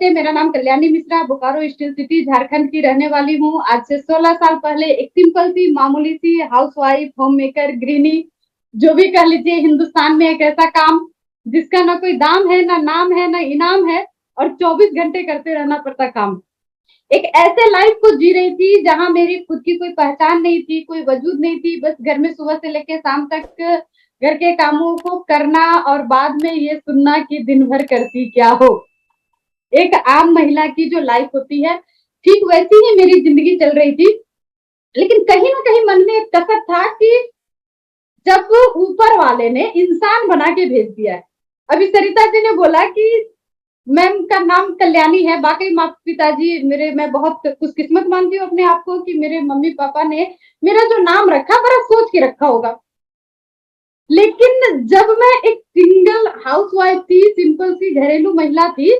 नमस्ते, मेरा नाम कल्याणी मिश्रा, बोकारो स्टील सिटी झारखंड की रहने वाली हूँ। आज से 16 साल पहले एक सिंपल सी मामूली सी हाउसवाइफ, होममेकर, गृहिणी, जो भी कह लीजिए, हिंदुस्तान में एक ऐसा काम जिसका ना कोई दाम है, ना नाम है, ना इनाम है, और 24 घंटे करते रहना पड़ता काम। एक ऐसे लाइफ को जी रही थी जहां मेरी खुद की कोई पहचान नहीं थी, कोई वजूद नहीं थी। बस घर में सुबह से लेकर शाम तक घर के कामों को करना और बाद में ये सुनना कि दिन भर करती क्या हो। एक आम महिला की जो लाइफ होती है, ठीक वैसी ही मेरी जिंदगी चल रही थी। लेकिन कहीं ना कहीं मन में एक कसक था कि जब ऊपर वाले ने इंसान बना के भेज दिया है। अभी सरिता जी ने बोला कि मैम का नाम कल्याणी है। वाकई माँ पिताजी मेरे, मैं बहुत खुशकिस्मत मानती हूँ अपने आप को कि मेरे मम्मी पापा ने मेरा जो नाम रखा बड़ा सोच के रखा होगा। लेकिन जब मैं एक सिंगल हाउसवाइफ थी, सिंपल सी घरेलू महिला थी,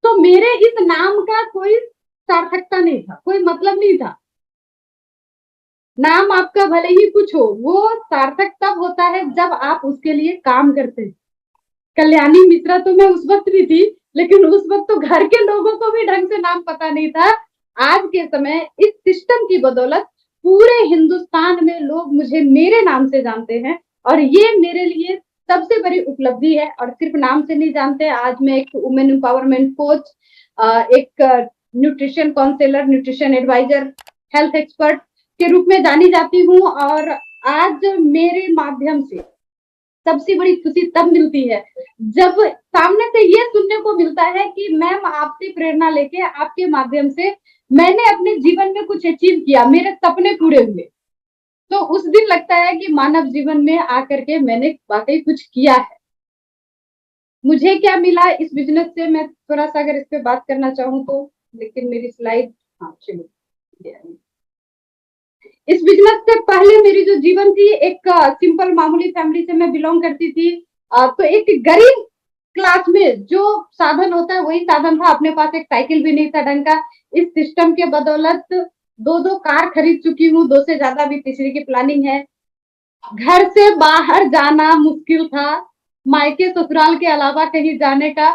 तो मेरे इस नाम का कोई सार्थकता नहीं था, कोई मतलब नहीं था। नाम आपका भले ही कुछ हो, वो सार्थक तब होता है जब आप उसके लिए काम करते हैं। कल्याणी मिश्रा तो मैं उस वक्त भी थी, लेकिन उस वक्त तो घर के लोगों को भी ढंग से नाम पता नहीं था। आज के समय इस सिस्टम की बदौलत पूरे हिंदुस्तान में लोग मुझे मेरे नाम से जानते हैं, और ये मेरे लिए सबसे बड़ी उपलब्धि है। और सिर्फ नाम से नहीं जानते, आज मैं एक वुमेन एम्पावरमेंट कोच, एक nutrition counsellor, nutrition adviser, health expert के रूप में जानी जाती हूँ। और आज मेरे माध्यम से सबसे बड़ी खुशी तब मिलती है जब सामने से ये सुनने को मिलता है कि मैम आपसे प्रेरणा लेके, आपके माध्यम से मैंने अपने जीवन में कुछ अचीव किया, मेरे सपने पूरे हुए। तो उस दिन लगता है कि मानव जीवन में आकर के मैंने वाकई कुछ किया है। मुझे क्या मिला इस बिजनेस से, मैं थोड़ा सा अगर इस पे बात करना चाहूँ तो, लेकिन मेरी स्लाइड, हाँ चलो, इस बिजनेस से पहले मेरी जो जीवन थी, एक सिंपल मामूली फैमिली से मैं बिलोंग करती थी। तो एक गरीब क्लास में जो साधन होता है वही साधन था। अपने पास एक साइकिल भी नहीं था ढंग का। इस सिस्टम के बदौलत दो कार खरीद चुकी हूँ, 2 से ज्यादा भी तीसरी की प्लानिंग है। घर से बाहर जाना मुश्किल था, मायके ससुराल के अलावा कहीं जाने का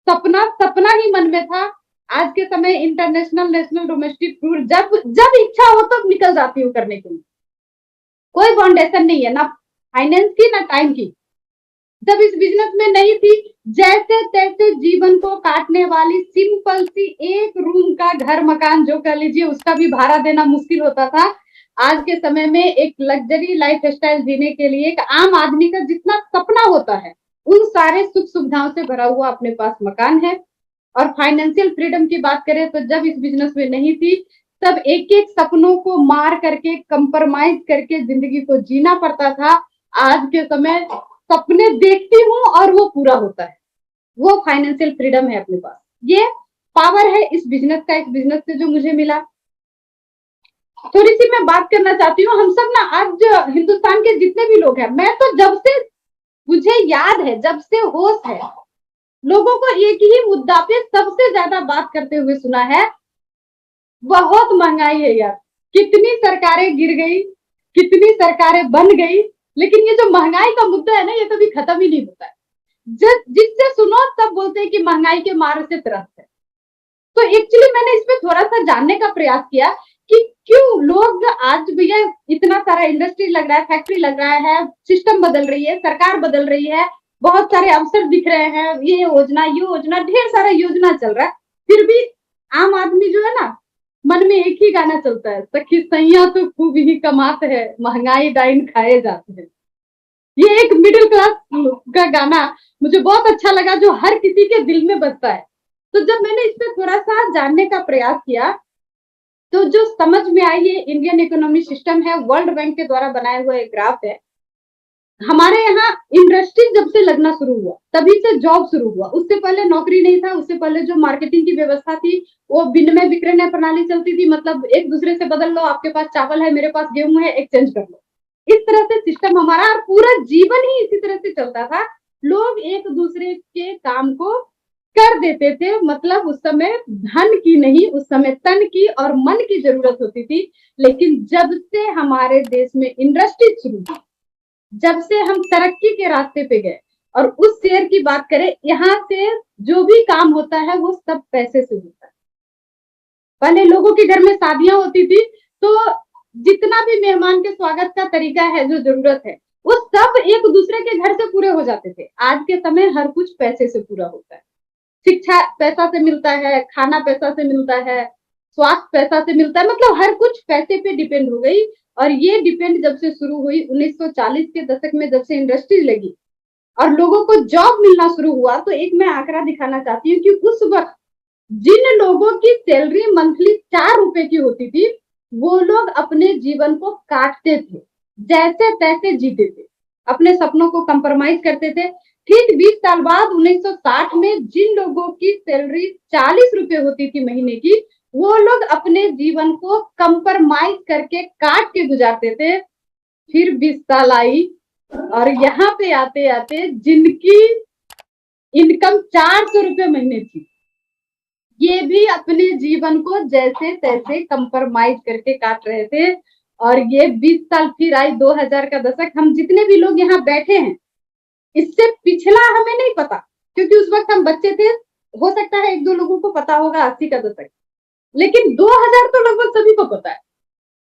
सपना सपना ही मन में था। आज के समय इंटरनेशनल, नेशनल, डोमेस्टिक टूर जब जब इच्छा हो तब निकल जाती हूँ करने के लिए। कोई बाउंडेशन नहीं है, ना फाइनेंस की ना टाइम की। जब इस बिजनेस में नहीं थी, जैसे तैसे जीवन को काटने वाली सिंपल सी एक रूम का घर मकान जो कह लीजिए, उसका भी भाड़ा देना मुश्किल होता था। आज के समय में एक लग्जरी लाइफ स्टाइल जीने के लिए एक आम आदमी का जितना सपना होता है, उन सारे सुख सुविधाओं से भरा हुआ अपने पास मकान है। और फाइनेंशियल फ्रीडम की बात करें तो जब इस बिजनेस में नहीं थी, तब एक एक सपनों को मार करके, कंप्रोमाइज करके जिंदगी को जीना पड़ता था। आज के समय सपने देखती हूँ और वो पूरा होता है, वो फाइनेंशियल फ्रीडम है अपने पास। ये पावर है इस बिजनेस का, इस बिजनेस से जो मुझे मिला। थोड़ी सी मैं बात करना चाहती हूँ। हम सब ना, आज हिंदुस्तान के जितने भी लोग हैं, मैं तो जब से मुझे याद है, जब से होश है, लोगों को एक ही मुद्दा पे सबसे ज्यादा बात करते हुए सुना है, बहुत महंगाई है यार। कितनी सरकारें गिर गई, कितनी सरकारें बन गई, लेकिन ये जो महंगाई का मुद्दा है ना, ये कभी खत्म ही नहीं होता है। जिससे सुनो सब बोलते हैं कि महंगाई के मार से त्रस्त है। तो एक्चुअली मैंने इस पे थोड़ा सा जानने का प्रयास किया कि क्यों लोग आज, भैया इतना सारा इंडस्ट्री लग रहा है, फैक्ट्री लग रहा है, सिस्टम बदल रही है, सरकार बदल रही है, बहुत सारे अवसर दिख रहे हैं, ये योजना, ढेर सारा योजना चल रहा है, फिर भी आम आदमी जो है ना, मन में एक ही गाना चलता है, सखी सैया तो खूब ही कमाते हैं, महंगाई डाइन खाए जाते हैं। ये एक मिडिल क्लास का गाना मुझे बहुत अच्छा लगा, जो हर किसी के दिल में बसता है। तो जब मैंने इस पे थोड़ा सा जानने का प्रयास किया, तो जो समझ में आई, ये इंडियन इकोनॉमी सिस्टम है, वर्ल्ड बैंक के द्वारा बनाया हुआ एक ग्राफ है। हमारे यहाँ इंडस्ट्री जब से लगना शुरू हुआ, तभी से जॉब शुरू हुआ। उससे पहले नौकरी नहीं था, उससे पहले जो मार्केटिंग की व्यवस्था थी, वो विनिमय विक्रय प्रणाली चलती थी। मतलब एक दूसरे से बदल लो, आपके पास चावल है, मेरे पास गेहूं है, एक्सचेंज कर लो। इस तरह से सिस्टम हमारा, और पूरा जीवन ही इसी तरह से चलता था। लोग एक दूसरे के काम को कर देते थे। मतलब उस समय धन की नहीं, उस समय तन की और मन की जरूरत होती थी। लेकिन जब से हमारे देश में इंडस्ट्री शुरू हुई, जब से हम तरक्की के रास्ते पे गए, और उस शेयर की बात करें, यहाँ से जो भी काम होता है वो सब पैसे से होता है। पहले लोगों के घर में शादियां होती थी तो जितना भी मेहमान के स्वागत का तरीका है, जो जरूरत है, वो सब एक दूसरे के घर से पूरे हो जाते थे। आज के समय हर कुछ पैसे से पूरा होता है। शिक्षा पैसा से मिलता है, खाना पैसा से मिलता है, स्वास्थ्य पैसा से मिलता है, मतलब हर कुछ पैसे पे डिपेंड हो गई। और ये डिपेंड जब से शुरू हुई 1940 के दशक में, जब से इंडस्ट्री लगी और लोगों को जॉब मिलना शुरू हुआ, तो एक मैं आंकड़ा दिखाना चाहती हूँ कि उस वक्त जिन लोगों की सैलरी मंथली 4 रुपए की होती थी, वो लोग अपने जीवन को काटते थे, जैसे तैसे जीते थे, अपने सपनों को कंप्रोमाइज करते थे। ठीक 20 साल बाद 1960 में जिन लोगों की सैलरी 40 रुपए होती थी महीने की, वो लोग अपने जीवन को कंप्रोमाइज करके काट के गुजारते थे। फिर 20 साल आई और यहाँ पे आते आते जिनकी इनकम 400 रुपए महीने थी, ये भी अपने जीवन को जैसे तैसे कंप्रोमाइज करके काट रहे थे। और ये 20 साल फिर आई 2000 का दशक। हम जितने भी लोग यहाँ बैठे हैं, इससे पिछला हमें नहीं पता, क्योंकि उस वक्त हम बच्चे थे। हो सकता है एक दो लोगों को पता होगा 80 का दशक, लेकिन 2000 तो लगभग सभी को पता है।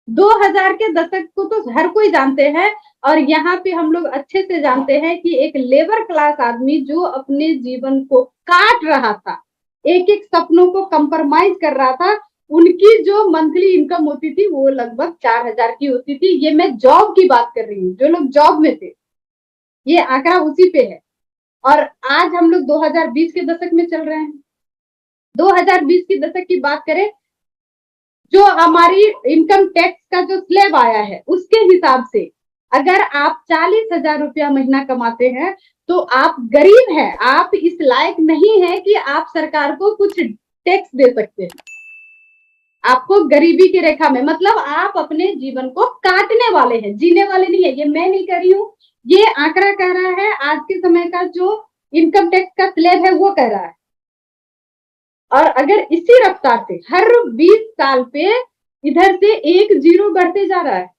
2000 के दशक को तो हर कोई जानते हैं। और यहाँ पे हम लोग अच्छे से जानते हैं कि एक लेबर क्लास आदमी जो अपने जीवन को काट रहा था, एक एक सपनों को कंप्रोमाइज कर रहा था, उनकी जो मंथली इनकम होती थी वो लगभग 4000 की होती थी। ये मैं जॉब की बात कर रही हूँ, जो लोग जॉब में थे, ये आंकड़ा उसी पे है। और आज हम लोग 2020 के दशक में चल रहे हैं। 2020 के दशक की बात करें, जो हमारी इनकम टैक्स का जो स्लैब आया है उसके हिसाब से अगर आप 40,000 रुपया महीना कमाते हैं तो आप गरीब हैं, आप इस लायक नहीं है कि आप सरकार को कुछ टैक्स दे सकते हैं। आपको गरीबी की रेखा में, मतलब आप अपने जीवन को काटने वाले हैं, जीने वाले नहीं है। ये मैं नहीं कर रही हूँ, ये आंकड़ा कह रहा है। आज के समय का जो इनकम टैक्स का स्लैब है वो कह रहा है। और अगर इसी रफ्तार से हर 20 साल पे इधर से एक जीरो बढ़ते जा रहा है,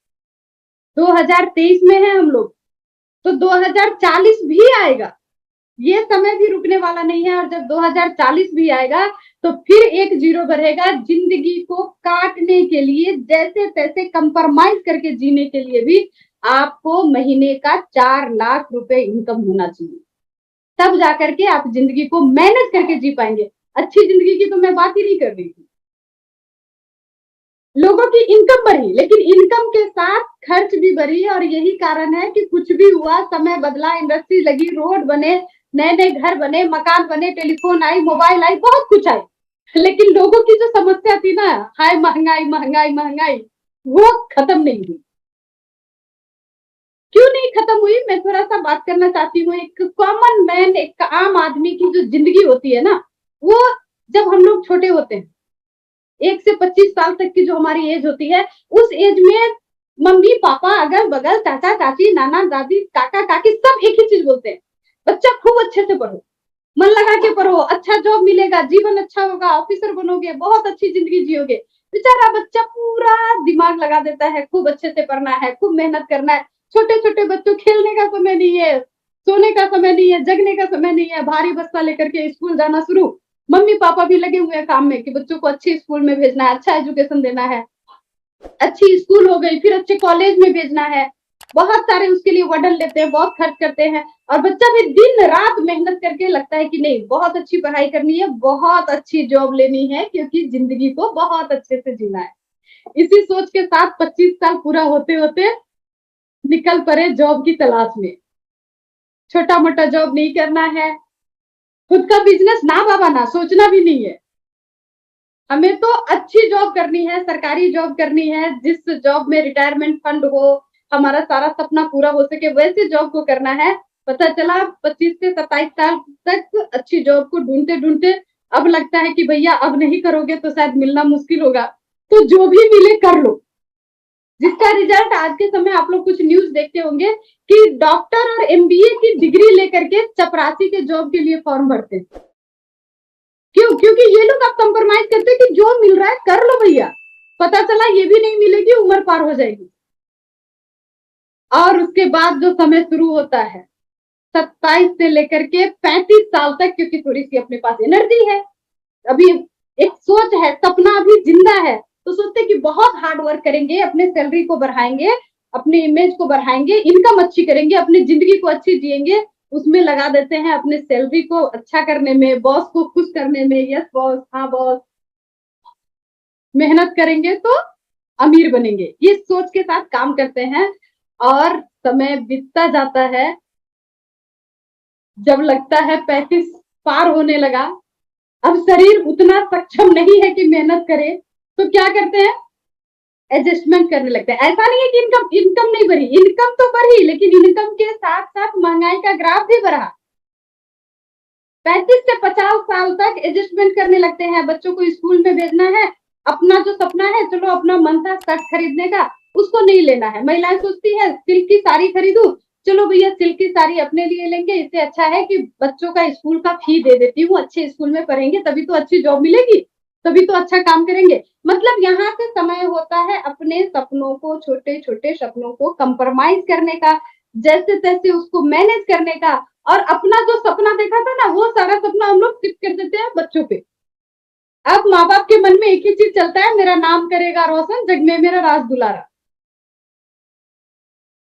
2023 में है हम लोग, तो 2040 भी आएगा। ये समय भी रुकने वाला नहीं है। और जब 2040 भी आएगा तो फिर एक जीरो बढ़ेगा। जिंदगी को काटने के लिए, जैसे तैसे कंप्रोमाइज करके जीने के लिए भी आपको महीने का 4 लाख रुपए इनकम होना चाहिए, तब जाकर के आप जिंदगी को मैनेज करके जी पाएंगे। अच्छी जिंदगी की तो मैं बात ही नहीं कर रही थी। लोगों की इनकम बढ़ी, लेकिन इनकम के साथ खर्च भी बढ़ी। और यही कारण है कि कुछ भी हुआ, समय बदला, इंडस्ट्री लगी, रोड बने, नए नए घर बने, मकान बने, टेलीफोन आई, मोबाइल आई, बहुत कुछ आई, लेकिन लोगों की जो समस्या थी ना, हाय महंगाई महंगाई महंगाई, वो खत्म नहीं हुई। क्यों नहीं खत्म हुई, मैं थोड़ा सा बात करना चाहती हूँ। एक कॉमन मैन, एक आम आदमी की जो जिंदगी होती है ना, वो जब हम लोग छोटे होते हैं, 1 से 25 साल तक की जो हमारी एज होती है, उस एज में मम्मी पापा, अगल बगल, चाचा चाची, नाना दादी, काका काकी, सब एक ही चीज बोलते हैं, बच्चा खूब अच्छे से पढ़ो, मन लगा के पढ़ो, अच्छा जॉब मिलेगा, जीवन अच्छा होगा, ऑफिसर बनोगे, बहुत अच्छी जिंदगी जियोगे। बेचारा बच्चा पूरा दिमाग लगा देता है, खूब अच्छे से पढ़ना है, खूब मेहनत करना है। छोटे छोटे बच्चों, खेलने का समय नहीं है, सोने का समय नहीं है, जगने का समय नहीं है, भारी बस्ता लेकर के स्कूल जाना शुरू। मम्मी पापा भी लगे हुए हैं काम में कि बच्चों को अच्छे स्कूल में भेजना है, अच्छा एजुकेशन देना है, अच्छी स्कूल हो गई, फिर अच्छे कॉलेज में भेजना है। बहुत सारे उसके लिए वर्डन लेते हैं, बहुत खर्च करते हैं। और बच्चा भी दिन रात मेहनत करके लगता है कि नहीं, बहुत अच्छी पढ़ाई करनी है, बहुत अच्छी जॉब लेनी है, क्योंकि जिंदगी को बहुत अच्छे से जीना है। इसी सोच के साथ 25 साल पूरा होते होते निकल पड़े जॉब की तलाश में। छोटा मोटा जॉब नहीं करना है, खुद का बिजनेस ना बाबा ना, सोचना भी नहीं है। हमें तो अच्छी जॉब करनी है, सरकारी जॉब करनी है, जिस जॉब में रिटायरमेंट फंड हो, हमारा सारा सपना पूरा हो सके, वैसे जॉब को करना है। पता चला 25 से 27 साल तक अच्छी जॉब को ढूंढते ढूंढते अब लगता है कि भैया अब नहीं करोगे तो शायद मिलना मुश्किल होगा, तो जो भी मिले कर लो। जिसका रिजल्ट आज के समय आप लोग कुछ न्यूज देखते होंगे कि डॉक्टर और एमबीए की डिग्री लेकर के चपरासी के जॉब के लिए फॉर्म भरते हैं। क्यों? क्योंकि ये लोग अब कंप्रोमाइज करते हैं कि जो मिल रहा है कर लो भैया, पता चला ये भी नहीं मिलेगी, उम्र पार हो जाएगी। और उसके बाद जो समय शुरू होता है, 27 से लेकर के 35 साल तक, क्योंकि थोड़ी सी अपने पास एनर्जी है, अभी एक सोच है, सपना अभी जिंदा है, तो सोचते कि बहुत हार्ड वर्क करेंगे, अपने सैलरी को बढ़ाएंगे, अपने इमेज को बढ़ाएंगे, इनकम अच्छी करेंगे, अपनी जिंदगी को अच्छी जिएंगे, उसमें लगा देते हैं अपने सैलरी को अच्छा करने में, बॉस को खुश करने में। यस बॉस, हाँ बॉस, मेहनत करेंगे तो अमीर बनेंगे, ये सोच के साथ काम करते हैं। और समय बीतता जाता है, जब लगता है 35 पार होने लगा, अब शरीर उतना सक्षम नहीं है कि मेहनत करे, तो क्या करते हैं, एडजस्टमेंट करने लगते हैं। ऐसा नहीं है कि इनकम इनकम नहीं बढ़ी, इनकम तो बढ़ी, लेकिन इनकम के साथ साथ महंगाई का ग्राफ भी बढ़ा। 35 से 50 साल तक एडजस्टमेंट करने लगते हैं। बच्चों को स्कूल में भेजना है, अपना जो सपना है, चलो अपना मन था शर्ट खरीदने का, उसको नहीं लेना है। महिलाएं सोचती है सिल्क की साड़ी खरीदू, चलो भैया सिल्क की साड़ी अपने लिए लेंगे, इससे अच्छा है कि बच्चों का स्कूल का फी दे देती हूँ, अच्छे स्कूल में पढ़ेंगे तभी तो अच्छी जॉब मिलेगी, तभी तो अच्छा काम करेंगे। मतलब यहाँ से समय होता है अपने सपनों को, छोटे छोटे सपनों को कंप्रोमाइज करने का, जैसे तैसे उसको मैनेज करने का, और अपना जो सपना देखा था ना, वो सारा सपना हम लोग शिफ्ट कर देते हैं बच्चों पे। अब माँ बाप के मन में एक ही चीज चलता है, मेरा नाम करेगा रोशन, जग में मेरा राज दुलारा।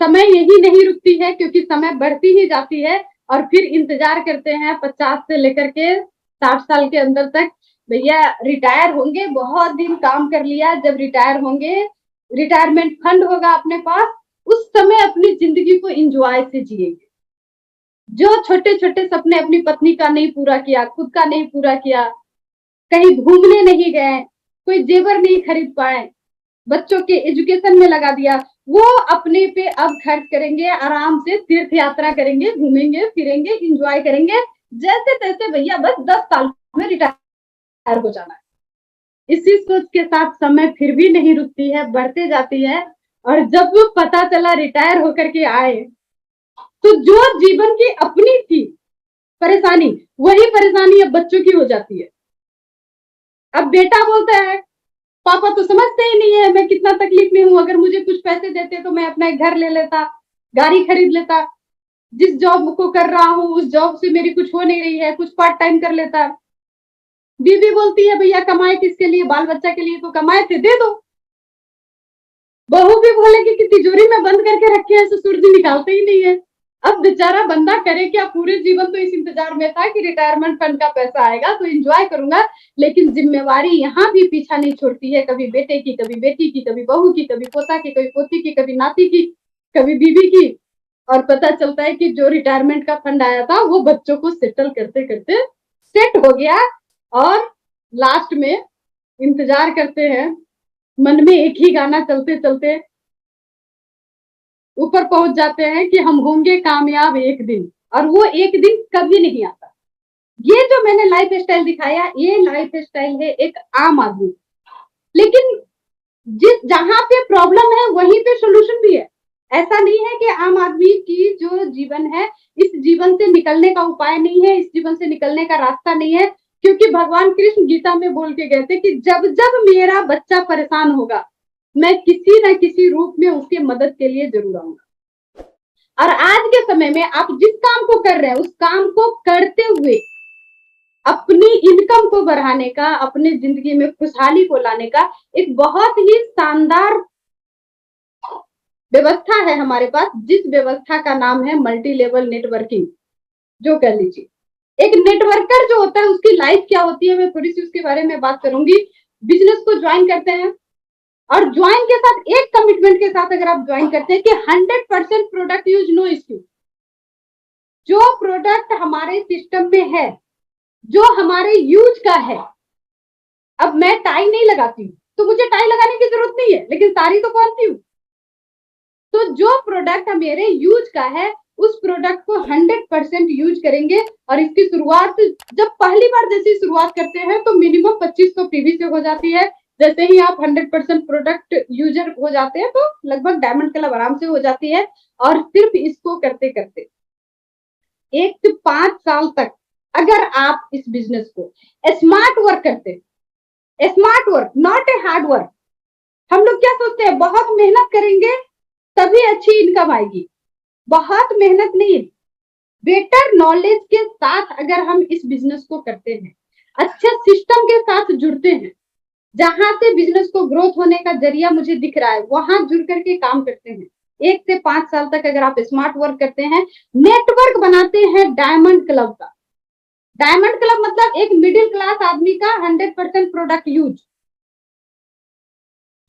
समय यही नहीं रुकती है, क्योंकि समय बढ़ती ही जाती है, और फिर इंतजार करते हैं 50 से लेकर के 60 साल के अंदर तक, भैया रिटायर होंगे, बहुत दिन काम कर लिया, जब रिटायर होंगे, रिटायरमेंट फंड होगा अपने पास, उस समय अपनी जिंदगी को एंजॉय से जिएंगे। जो छोटे छोटे सपने अपनी पत्नी का नहीं पूरा किया, खुद का नहीं पूरा किया, कहीं घूमने नहीं गए, कोई जेवर नहीं खरीद पाए, बच्चों के एजुकेशन में लगा दिया, वो अपने पे अब खर्च करेंगे, आराम से तीर्थ यात्रा करेंगे, घूमेंगे फिरेंगे, एंजॉय करेंगे, जैसे तैसे भैया बस 10 साल में रिटायर हो जाना है। इसी सोच के साथ समय फिर भी नहीं रुकती है, बढ़ते जाती है। और जब वो पता चला रिटायर होकर के आए, तो जो जीवन की अपनी थी परेशानी, वही परेशानी अब बच्चों की हो जाती है। अब बेटा बोलता है पापा तो समझते ही नहीं है मैं कितना तकलीफ में हूं, अगर मुझे कुछ पैसे देते तो मैं अपना एक घर ले लेता, गाड़ी खरीद लेता, जिस जॉब को कर रहा हूँ उस जॉब से मेरी कुछ हो नहीं रही है, कुछ पार्ट टाइम कर लेता। बीवी बोलती है भैया कमाए किसके लिए, बाल बच्चा के लिए तो कमाए थे, दे दो। बहू भी बोलेगी कि तिजोरी में बंद करके रखे हैं, ससुर जी निकालते ही नहीं है। अब बेचारा बंदा करे क्या, पूरे जीवन तो इस इंतजार में था कि रिटायरमेंट फंड का पैसा आएगा तो एंजॉय करूंगा, लेकिन जिम्मेवारी यहाँ भी पीछा नहीं छोड़ती है, कभी बेटे की, कभी बेटी की, कभी बहू की, कभी पोता की, कभी पोती की, कभी नाती की, कभी बीवी की। और पता चलता है कि जो रिटायरमेंट का फंड आया था वो बच्चों को सेटल करते करते सेट हो गया, और लास्ट में इंतजार करते हैं, मन में एक ही गाना चलते चलते ऊपर पहुंच जाते हैं कि हम होंगे कामयाब एक दिन, और वो एक दिन कभी नहीं आता। ये जो मैंने लाइफ स्टाइल दिखाया, ये लाइफ स्टाइल है एक आम आदमी, लेकिन जिस जहां पे प्रॉब्लम है वहीं पे सोल्यूशन भी है। ऐसा नहीं है कि आम आदमी की जो जीवन है, इस जीवन से निकलने का उपाय नहीं है, इस जीवन से निकलने का रास्ता नहीं है, क्योंकि भगवान कृष्ण गीता में बोल के गए थे कि जब जब मेरा बच्चा परेशान होगा, मैं किसी न किसी रूप में उसके मदद के लिए जरूर आऊंगा। और आज के समय में आप जिस काम को कर रहे हैं, उस काम को करते हुए अपनी इनकम को बढ़ाने का, अपने जिंदगी में खुशहाली को लाने का एक बहुत ही शानदार व्यवस्था है हमारे पास, जिस व्यवस्था का नाम है मल्टी लेवल नेटवर्किंग, जो कह लीजिए। एक नेटवर्कर जो होता है उसकी लाइफ क्या होती है, मैं थोड़ी सी उसके बारे में बात करूंगी। बिजनेस को ज्वाइन करते हैं, और ज्वाइन के साथ एक कमिटमेंट के साथ अगर आप ज्वाइन करते हैं कि 100% प्रोडक्ट यूज, नो इश्यू। जो प्रोडक्ट हमारे सिस्टम में है, जो हमारे यूज का है, अब मैं टाई नहीं लगाती हूँ तो मुझे टाई लगाने की जरूरत नहीं है, लेकिन साड़ी तो पहनती हूँ। तो जो प्रोडक्ट मेरे यूज का है, उस प्रोडक्ट को 100% यूज करेंगे। और इसकी शुरुआत जब पहली बार जैसी शुरुआत करते हैं तो मिनिमम 2500 पीवी से हो जाती है। जैसे ही आप 100% प्रोडक्ट यूजर हो जाते हैं तो लगभग डायमंड क्लब आराम से हो जाती है। और सिर्फ इसको करते करते 1 से 5 साल तक अगर आप इस बिजनेस को स्मार्ट वर्क करते हैं, smart work not a hard work. हम लोग क्या सोचते हैं, बहुत मेहनत करेंगे तभी अच्छी इनकम आएगी। बहुत मेहनत नहीं, बेटर नॉलेज के साथ अगर हम इस बिजनेस को करते हैं, अच्छे सिस्टम के साथ जुड़ते हैं, जहां से बिजनेस को ग्रोथ होने का जरिया मुझे दिख रहा है वहां जुड़ करके काम करते हैं, 1 से 5 साल तक अगर आप स्मार्ट वर्क करते हैं, नेटवर्क बनाते हैं डायमंड क्लब का। डायमंड क्लब मतलब एक मिडिल क्लास आदमी का 100% प्रोडक्ट यूज।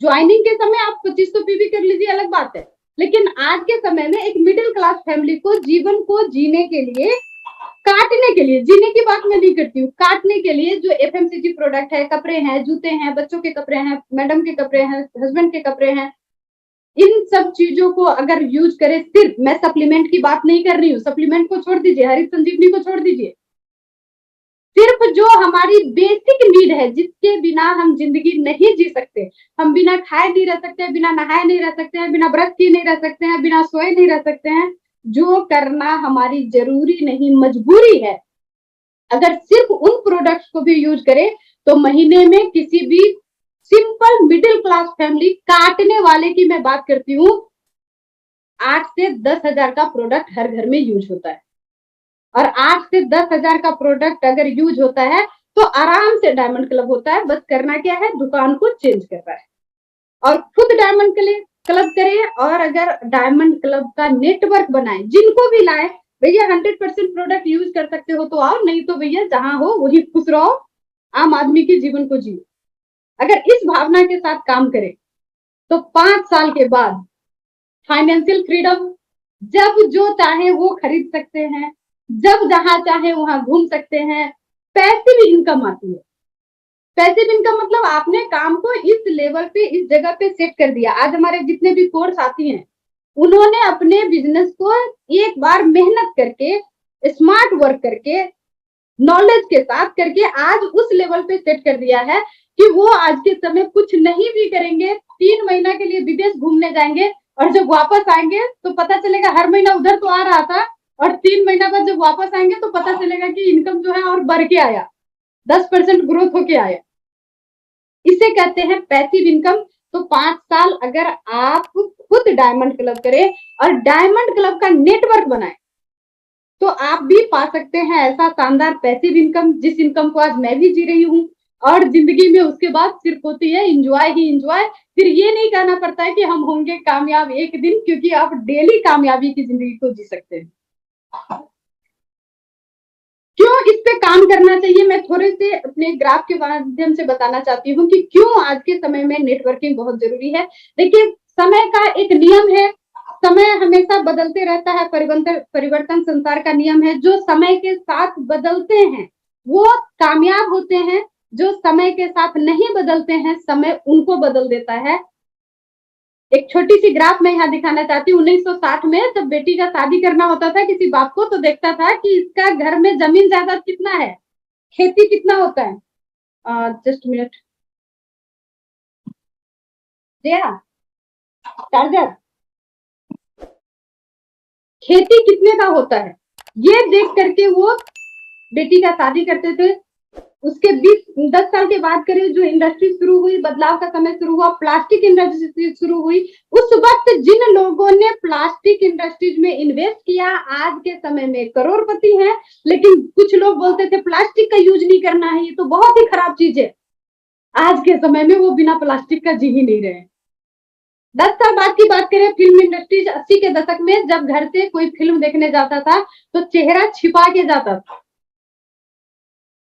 ज्वाइनिंग के समय आप 2500 पीवी कर लीजिए, अलग बात है, लेकिन आज के समय में एक मिडिल क्लास फैमिली को जीवन को जीने के लिए, काटने के लिए, जीने की बात मैं नहीं करती हूँ, काटने के लिए जो एफएमसीजी प्रोडक्ट है, कपड़े हैं, जूते हैं, बच्चों के कपड़े हैं, मैडम के कपड़े हैं, हस्बैंड के कपड़े हैं, इन सब चीजों को अगर यूज करें, सिर्फ मैं सप्लीमेंट की बात नहीं कर रही हूँ, सप्लीमेंट को छोड़ दीजिए, हरित संजीवनी को छोड़ दीजिए, सिर्फ जो हमारी बेसिक नीड है जिसके बिना हम जिंदगी नहीं जी सकते, हम बिना खाए नहीं रह सकते, बिना नहाए नहीं रह सकते हैं, बिना ब्रश किए नहीं रह सकते हैं, बिना सोए नहीं रह सकते हैं, जो करना हमारी जरूरी नहीं मजबूरी है, अगर सिर्फ उन प्रोडक्ट्स को भी यूज करें तो महीने में किसी भी सिंपल मिडिल क्लास फैमिली, काटने वाले की मैं बात करती हूँ, 8 से 10 हजार का प्रोडक्ट हर घर में यूज होता है। और 8 से 10 हजार का प्रोडक्ट अगर यूज होता है तो आराम से डायमंड क्लब होता है, बस करना क्या है, दुकान को चेंज करना है और खुद डायमंड क्लब करें। और अगर डायमंड क्लब का नेटवर्क बनाए, जिनको भी लाए, भैया 100% प्रोडक्ट यूज कर सकते हो तो आओ, नहीं तो भैया जहां हो वही खुश रहो, आम आदमी के जीवन को जियो। अगर इस भावना के साथ काम करें तो 5 साल के बाद फाइनेंशियल फ्रीडम, जब जो चाहे वो खरीद सकते हैं, जब जहां चाहे वहां घूम सकते हैं, पैसिव इनकम आती है। पैसिव इनकम मतलब आपने काम को इस लेवल पे, इस जगह पे सेट कर दिया। आज हमारे जितने भी कोर्स आती हैं, उन्होंने अपने बिजनेस को एक बार मेहनत करके, स्मार्ट वर्क करके, नॉलेज के साथ करके आज उस लेवल पे सेट कर दिया है कि वो आज के समय कुछ नहीं भी करेंगे, 3 महीना के लिए विदेश घूमने जाएंगे और जब वापस आएंगे तो पता चलेगा हर महीना उधर तो आ रहा था और 3 महीना बाद जब वापस आएंगे तो पता चलेगा कि इनकम जो है और बढ़ के आया, 10% ग्रोथ होके आया। इसे कहते हैं पैसिव इनकम। तो 5 साल अगर आप खुद डायमंड क्लब करें और डायमंड क्लब का नेटवर्क बनाए तो आप भी पा सकते हैं ऐसा शानदार पैसिव इनकम, जिस इनकम को आज मैं भी जी रही हूँ। और जिंदगी में उसके बाद सिर्फ होती है इंजॉय ही इंजॉय। फिर ये नहीं कहना पड़ता है कि हम होंगे कामयाब एक दिन, क्योंकि आप डेली कामयाबी की जिंदगी को जी सकते हैं। क्यों इस पे काम करना चाहिए, मैं थोड़े से अपने ग्राफ के माध्यम से बताना चाहती हूँ कि क्यों आज के समय में नेटवर्किंग बहुत जरूरी है। देखिए, समय का एक नियम है, समय हमेशा बदलते रहता है, परिवर्तन संसार का नियम है। जो समय के साथ बदलते हैं वो कामयाब होते हैं, जो समय के साथ नहीं बदलते हैं समय उनको बदल देता है। एक छोटी सी ग्राफ मैं यहाँ दिखाना चाहती हूँ। 1960 में जब बेटी का शादी करना होता था किसी बाप को, तो देखता था कि इसका घर में जमीन जायदाद कितना है, खेती कितना होता है। जस्ट मिनट, चार्जर, खेती कितने का होता है, ये देख करके वो बेटी का शादी करते थे। उसके 10 साल के बाद करीब जो इंडस्ट्री शुरू हुई, बदलाव का समय शुरू हुआ, प्लास्टिक इंडस्ट्री शुरू हुई। उस वक्त जिन लोगों ने प्लास्टिक इंडस्ट्रीज में इन्वेस्ट किया आज के समय में करोड़पति हैं। लेकिन कुछ लोग बोलते थे प्लास्टिक का यूज नहीं करना है, ये तो बहुत ही खराब चीज है। आज के समय में वो बिना प्लास्टिक का जी ही नहीं रहे। 10 साल बाद की बात करें, फिल्म इंडस्ट्रीज 80 के दशक में जब घर से कोई फिल्म देखने जाता था तो चेहरा छिपा के जाता था।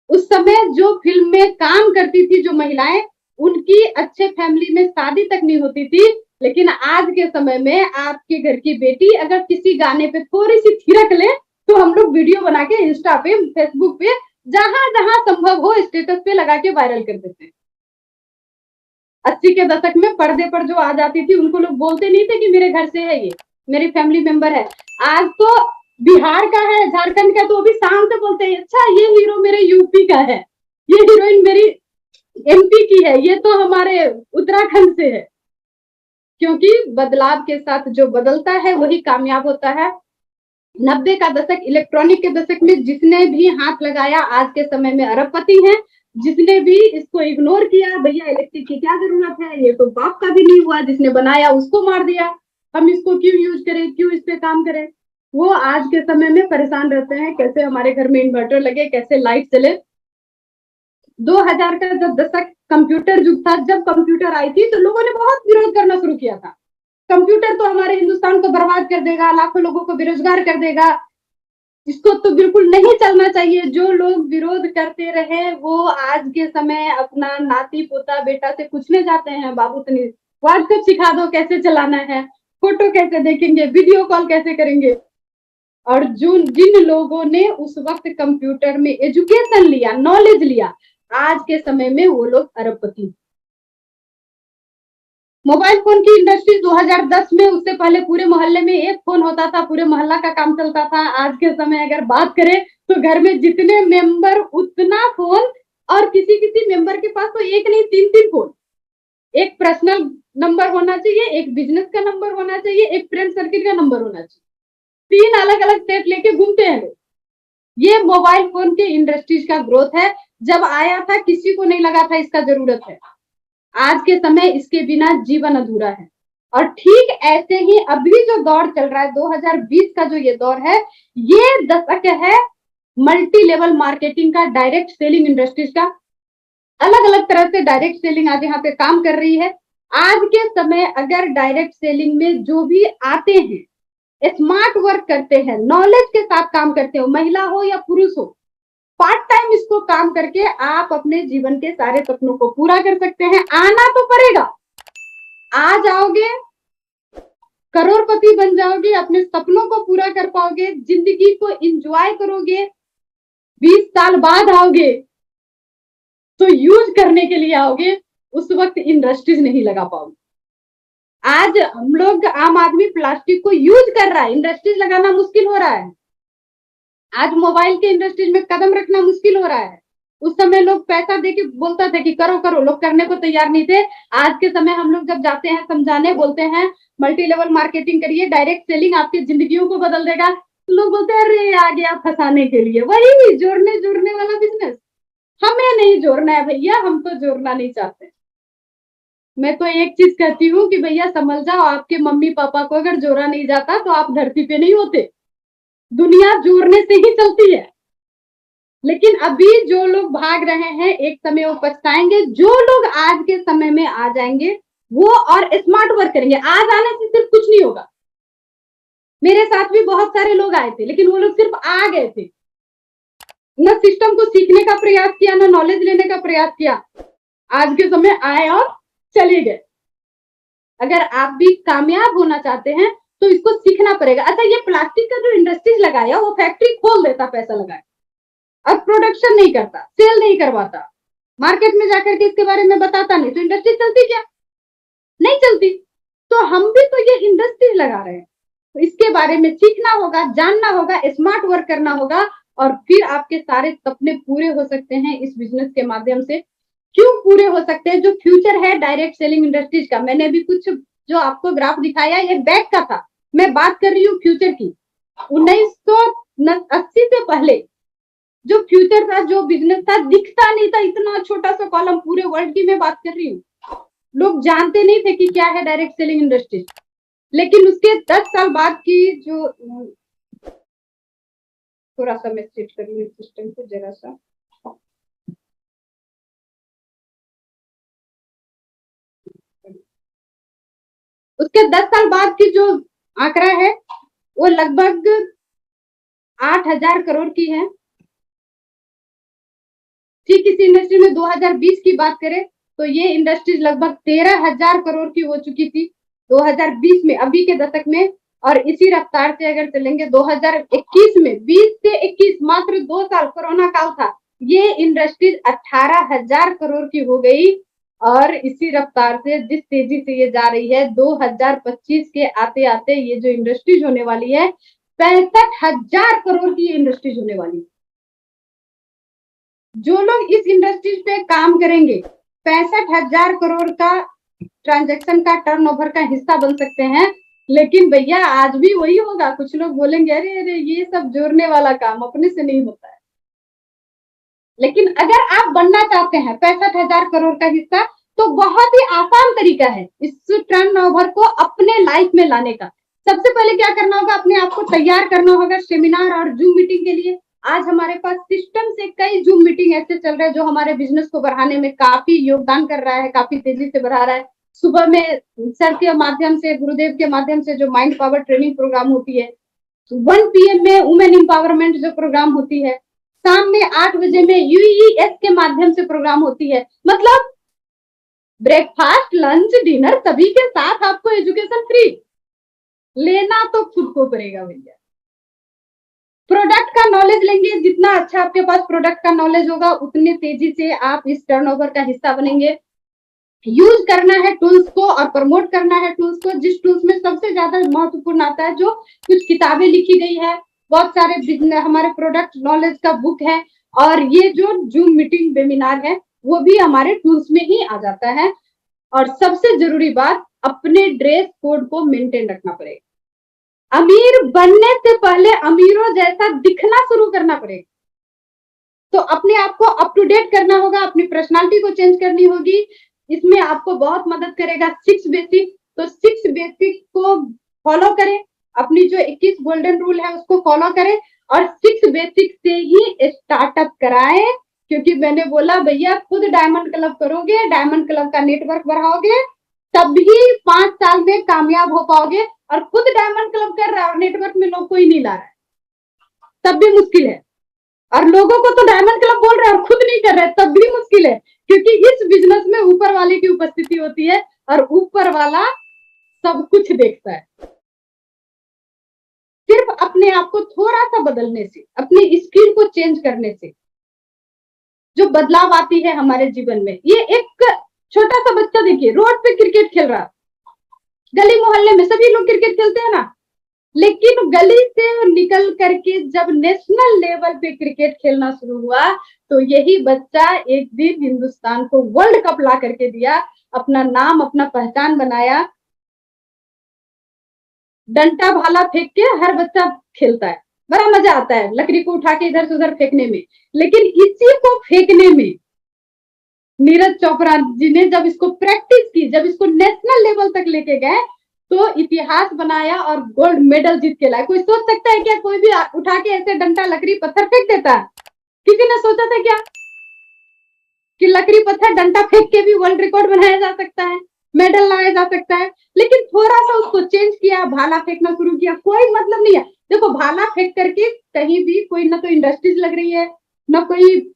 उस समय जो फिल्म में काम करती थी जो महिलाएं, उनकी अच्छे फैमिली में शादी तक नहीं होती थी। लेकिन आज के समय में आपके घर की बेटी अगर किसी गाने पे थोड़ी सी थिरक ले तो हम लोग वीडियो बना के इंस्टा पे, फेसबुक पे, जहां जहां संभव हो स्टेटस पे लगा के वायरल कर देते हैं। 80 के दशक में पर्दे पर जो आ जाती थी उनको लोग बोलते नहीं थे कि मेरे घर से है, ये मेरी फैमिली मेंबर है। आज तो बिहार का है, झारखंड का, तो अभी शाम से बोलते हैं अच्छा ये हीरो मेरे यूपी का है, ये हीरोइन मेरी एमपी की है, ये तो हमारे उत्तराखंड से है। क्योंकि बदलाव के साथ जो बदलता है वही कामयाब होता है। 90 का दशक, इलेक्ट्रॉनिक के दशक में जिसने भी हाथ लगाया आज के समय में अरबपति हैं। जिसने भी इसको इग्नोर किया, भैया इलेक्ट्रिक की क्या जरूरत है, ये तो बाप का भी नहीं हुआ, जिसने बनाया उसको मार दिया, हम इसको क्यों यूज करें, क्यों इस पे काम करें। वो आज के समय में परेशान रहते हैं कैसे हमारे घर में इन्वर्टर लगे, कैसे लाइट चले। 2000 का जब दशक कंप्यूटर युग था, जब कंप्यूटर आई थी तो लोगों ने बहुत विरोध करना शुरू किया था। कंप्यूटर तो हमारे हिंदुस्तान को बर्बाद कर देगा, लाखों लोगों को बेरोजगार कर देगा, इसको तो बिल्कुल नहीं चलना चाहिए। जो लोग विरोध करते रहे वो आज के समय अपना नाती पोता बेटा से पूछने जाते हैं, बाबू तनी व्हाट्सएप सिखा दो कैसे चलाना है, फोटो कैसे देखेंगे, वीडियो कॉल कैसे करेंगे। और जो जिन लोगों ने उस वक्त कंप्यूटर में एजुकेशन लिया, नॉलेज लिया, आज के समय में वो लोग अरबपति। मोबाइल फोन की इंडस्ट्री 2010 में, उससे पहले पूरे मोहल्ले में एक फोन होता था, पूरे मोहल्ला का काम चलता था। आज के समय अगर बात करें तो घर में जितने मेंबर उतना फोन, और किसी किसी मेंबर के पास तो एक नहीं तीन तीन फोन। एक पर्सनल नंबर होना चाहिए, एक बिजनेस का नंबर होना चाहिए, एक फ्रेंड सर्किल का नंबर होना चाहिए। 3 अलग अलग सेट लेके घूमते हैं लोग। ये मोबाइल फोन के इंडस्ट्रीज का ग्रोथ है। जब आया था किसी को नहीं लगा था इसका जरूरत है। आज के समय इसके बिना जीवन अधूरा है। और ठीक ऐसे ही अभी जो दौर चल रहा है 2020 का, जो ये दौर है, ये दशक है मल्टी लेवल मार्केटिंग का, डायरेक्ट सेलिंग इंडस्ट्रीज का। अलग अलग तरह से डायरेक्ट सेलिंग आज यहाँ पे काम कर रही है। आज के समय अगर डायरेक्ट सेलिंग में जो भी आते हैं, स्मार्ट वर्क करते हैं, नॉलेज के साथ काम करते हो, महिला हो या पुरुष हो, पार्ट टाइम इसको काम करके आप अपने जीवन के सारे सपनों को पूरा कर सकते हैं। आना तो पड़ेगा, आ जाओगे, करोड़पति बन जाओगे, अपने सपनों को पूरा कर पाओगे, जिंदगी को एंजॉय करोगे। 20 साल बाद आओगे तो यूज करने के लिए आओगे, उस वक्त इंडस्ट्रीज नहीं लगा पाओगे। आज हम लोग, आम आदमी प्लास्टिक को यूज कर रहा है, इंडस्ट्रीज लगाना मुश्किल हो रहा है। आज मोबाइल के इंडस्ट्रीज में कदम रखना मुश्किल हो रहा है। उस समय लोग पैसा देके बोलता था कि करो करो, लोग करने को तैयार नहीं थे। आज के समय हम लोग जब जाते हैं समझाने, बोलते हैं मल्टी लेवल मार्केटिंग करिए, डायरेक्ट सेलिंग आपकी जिंदगियों को बदल देगा, तो लोग बोलते हैं अरे आ गया फंसाने के लिए। वही जोड़ने जोड़ने वाला बिजनेस, हमें नहीं जोड़ना है भैया, हम तो जोड़ना नहीं चाहते। मैं तो एक चीज कहती हूँ कि भैया समझ जाओ, आपके मम्मी पापा को अगर जोड़ा नहीं जाता तो आप धरती पे नहीं होते। दुनिया जोड़ने से ही चलती है। लेकिन अभी जो लोग भाग रहे हैं, एक समय वो पछताएंगे। जो लोग आज के समय में आ जाएंगे वो और स्मार्ट वर्क करेंगे। आज आने से सिर्फ कुछ नहीं होगा। मेरे साथ भी बहुत सारे लोग आए थे, लेकिन वो लोग सिर्फ आ गए थे, न सिस्टम को सीखने का प्रयास किया, न नॉलेज लेने का प्रयास किया। आज के समय आए और चले गए। अगर आप भी कामयाब होना चाहते हैं तो इसको सीखना पड़ेगा। अच्छा, ये प्लास्टिक का जो इंडस्ट्रीज लगाया, वो फैक्ट्री खोल देता, पैसा लगाए, अब प्रोडक्शन नहीं करता, सेल नहीं करवाता, मार्केट में जाकर के इसके बारे में बताता नहीं, तो इंडस्ट्री चलती क्या? नहीं चलती। तो हम भी तो ये इंडस्ट्री लगा रहे हैं, तो इसके बारे में सीखना होगा, जानना होगा, स्मार्ट वर्क करना होगा, और फिर आपके सारे सपने पूरे हो सकते हैं इस बिजनेस के माध्यम से। क्यों पूरे हो सकते हैं? जो फ्यूचर है डायरेक्ट सेलिंग इंडस्ट्रीज का, मैंने अभी कुछ जो आपको ग्राफ दिखाया, ये बैक का था, मैं बात कर रही हूँ फ्यूचर की। 1980 से पहले जो फ्यूचर था, जो बिजनेस था, दिखता नहीं था, इतना छोटा सा कॉलम, पूरे वर्ल्ड की मैं बात कर रही हूँ। लोग जानते नहीं थे कि क्या है डायरेक्ट सेलिंग इंडस्ट्री। लेकिन उसके 10 साल बाद की जो, थोड़ा सा मैं सेट कर लूँ सिस्टम को जरा सा, उसके 10 साल बाद की जो आंकड़ा है वो लगभग 8,000 करोड़ की है। ठीक इसी इंडस्ट्री में 2020 की बात करें तो ये इंडस्ट्री लगभग 13,000 करोड़ की हो चुकी थी 2020 में, अभी के दशक में। और इसी रफ्तार से अगर चलेंगे 2021 में, 20 से 21, मात्र 2 साल कोरोना काल था, ये इंडस्ट्रीज 18,000 करोड़ की हो गई। और इसी रफ्तार से जिस तेजी से ये जा रही है, 2025 के आते आते ये जो इंडस्ट्रीज होने वाली है, 65,000 करोड़ की इंडस्ट्रीज होने वाली है। जो लोग इस इंडस्ट्रीज पे काम करेंगे, 65,000 करोड़ का ट्रांजैक्शन का, टर्नओवर का हिस्सा बन सकते हैं। लेकिन भैया आज भी वही होगा, कुछ लोग बोलेंगे अरे अरे ये सब जोड़ने वाला काम अपने से नहीं होता है। लेकिन अगर आप बनना चाहते हैं 65,000 करोड़ का हिस्सा, तो बहुत ही आसान तरीका है इस टर्नओवर को अपने लाइफ में लाने का। सबसे पहले क्या करना होगा, अपने आप को तैयार करना होगा सेमिनार और जूम मीटिंग के लिए। आज हमारे पास सिस्टम से कई जूम मीटिंग ऐसे चल रहे हैं जो हमारे बिजनेस को बढ़ाने में काफी योगदान कर रहा है, काफी तेजी से बढ़ा रहा है। सुबह में सर के माध्यम से, गुरुदेव के माध्यम से जो माइंड पावर ट्रेनिंग प्रोग्राम होती है, 1 PM में वुमेन एम्पावरमेंट जो प्रोग्राम होती है, शाम में 8 बजे में यूईएस के माध्यम से प्रोग्राम होती है। मतलब ब्रेकफास्ट, लंच, डिनर सभी के साथ आपको एजुकेशन फ्री। लेना तो खुद को पड़ेगा भैया। प्रोडक्ट का नॉलेज लेंगे, जितना अच्छा आपके पास प्रोडक्ट का नॉलेज होगा उतने तेजी से आप इस टर्नओवर का हिस्सा बनेंगे। यूज करना है टूल्स को और प्रमोट करना है टूल्स को। जिस टूल्स में सबसे ज्यादा महत्वपूर्ण आता है, जो कुछ किताबें लिखी गई है, बहुत सारे हमारे प्रोडक्ट नॉलेज का बुक है, और ये जो जूम मीटिंग वेबिनार है वो भी हमारे टूल्स में ही आ जाता है। और सबसे जरूरी बात, अपने ड्रेस कोड को मेंटेन रखना पड़ेगा। अमीर बनने से पहले अमीरों जैसा दिखना शुरू करना पड़ेगा। तो अपने आप को अप टू डेट करना होगा, अपनी पर्सनालिटी को चेंज करनी होगी। इसमें आपको बहुत मदद करेगा 6 बेसिक। तो 6 बेसिक को फॉलो करें, अपनी जो 21 गोल्डन रूल है उसको फॉलो करें और 6 बेसिक से ही स्टार्टअप कराएं। क्योंकि मैंने बोला भैया, खुद डायमंड क्लब करोगे, डायमंड क्लब का नेटवर्क बढ़ाओगे, तभी 5 साल में कामयाब हो पाओगे। और खुद डायमंड क्लब कर रहा है और नेटवर्क में लोग कोई नहीं ला रहा है, तब भी मुश्किल है। और लोगों को तो डायमंड क्लब बोल रहे हैं और खुद नहीं कर रहे, तब भी मुश्किल है। क्योंकि इस बिजनेस में ऊपर वाले की उपस्थिति होती है और ऊपर वाला सब कुछ देखता है। सिर्फ अपने आप को थोड़ा सा बदलने से, अपनी स्किल को चेंज करने से जो बदलाव आती है हमारे जीवन में। ये एक छोटा सा बच्चा देखिए, रोड पे क्रिकेट खेल रहा, गली मोहल्ले में सभी लोग क्रिकेट खेलते हैं ना, लेकिन गली से निकल करके जब नेशनल लेवल पे क्रिकेट खेलना शुरू हुआ, तो यही बच्चा एक दिन हिंदुस्तान को वर्ल्ड कप ला करके दिया, अपना नाम, अपना पहचान बनाया। डंटा भाला फेंक के हर बच्चा खेलता है, बड़ा मजा आता है लकड़ी को उठा के इधर से उधर फेंकने में। लेकिन इसी को फेंकने में नीरज चोपड़ा जी ने जब इसको प्रैक्टिस की, जब इसको नेशनल लेवल तक लेके गए, तो इतिहास बनाया और गोल्ड मेडल जीत के लाए। कोई सोच सकता है क्या कोई भी उठा के ऐसे डंडा, लकड़ी, पत्थर फेंक देता है? किसी ने सोचा था क्या कि लकड़ी, पत्थर, डंडा फेंक के भी वर्ल्ड रिकॉर्ड बनाया जा सकता है, मेडल लाया जा सकता है? लेकिन थोड़ा सा उसको चेंज किया, भाला फेंकना शुरू किया। कोई मतलब नहीं है। देखो, भाला फेंक करके कहीं भी कोई ना तो इंडस्ट्रीज लग रही है, ना कोई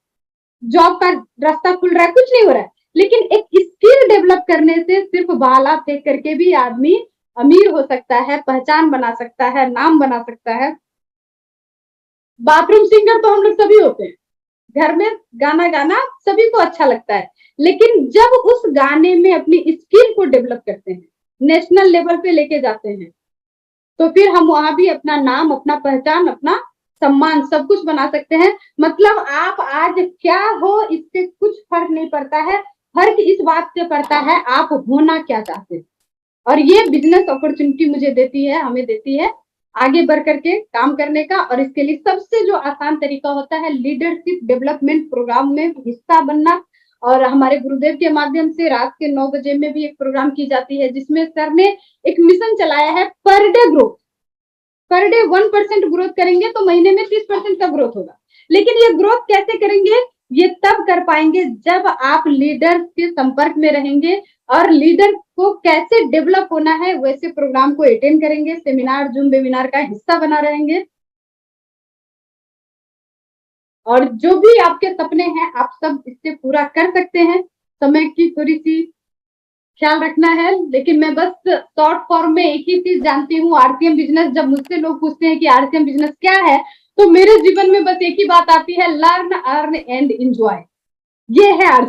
जॉब का रास्ता खुल रहा है, कुछ नहीं हो रहा है। लेकिन एक स्किल डेवलप करने से सिर्फ भाला फेंक करके भी आदमी अमीर हो सकता है, पहचान बना सकता है, नाम बना सकता है। बाथरूम सिंगर तो हम लोग सभी होते हैं, घर में गाना गाना सभी को अच्छा लगता है। लेकिन जब उस गाने में अपनी स्किल को डेवलप करते हैं, नेशनल लेवल पे लेके जाते हैं, तो फिर हम वहां भी अपना नाम, अपना पहचान, अपना सम्मान सब कुछ बना सकते हैं। मतलब आप आज क्या हो इससे कुछ फर्क नहीं पड़ता है, फर्क इस बात से पड़ता है आप होना क्या चाहते हैं। और ये बिजनेस अपॉर्चुनिटी मुझे देती है, हमें देती है आगे बढ़ करके काम करने का। और इसके लिए सबसे जो आसान तरीका होता है, लीडरशिप डेवलपमेंट प्रोग्राम में हिस्सा बनना। और हमारे गुरुदेव के माध्यम से रात के 9 बजे में भी एक प्रोग्राम की जाती है, जिसमें सर ने एक मिशन चलाया है, per day growth. Per day 1% growth करेंगे तो महीने में 30% का ग्रोथ होगा। लेकिन ये ग्रोथ कैसे करेंगे? ये तब कर पाएंगे जब आप लीडर के संपर्क में रहेंगे और लीडर को कैसे डेवलप होना है वैसे प्रोग्राम को अटेंड करेंगे, सेमिनार, जूम वेबिनार का हिस्सा बना रहेंगे। और जो भी आपके सपने हैं आप सब इससे पूरा कर सकते हैं। समय की थोड़ी सी ख्याल रखना है, लेकिन मैं बस शॉर्ट फॉर्म में एक ही चीज जानती हूँ, आरसीएम बिजनेस। जब मुझसे लोग पूछते हैं कि आरसीएम बिजनेस क्या है, तो मेरे जीवन में बस एक ही बात आती है, लर्न, अर्न एंड एंजॉय। ये है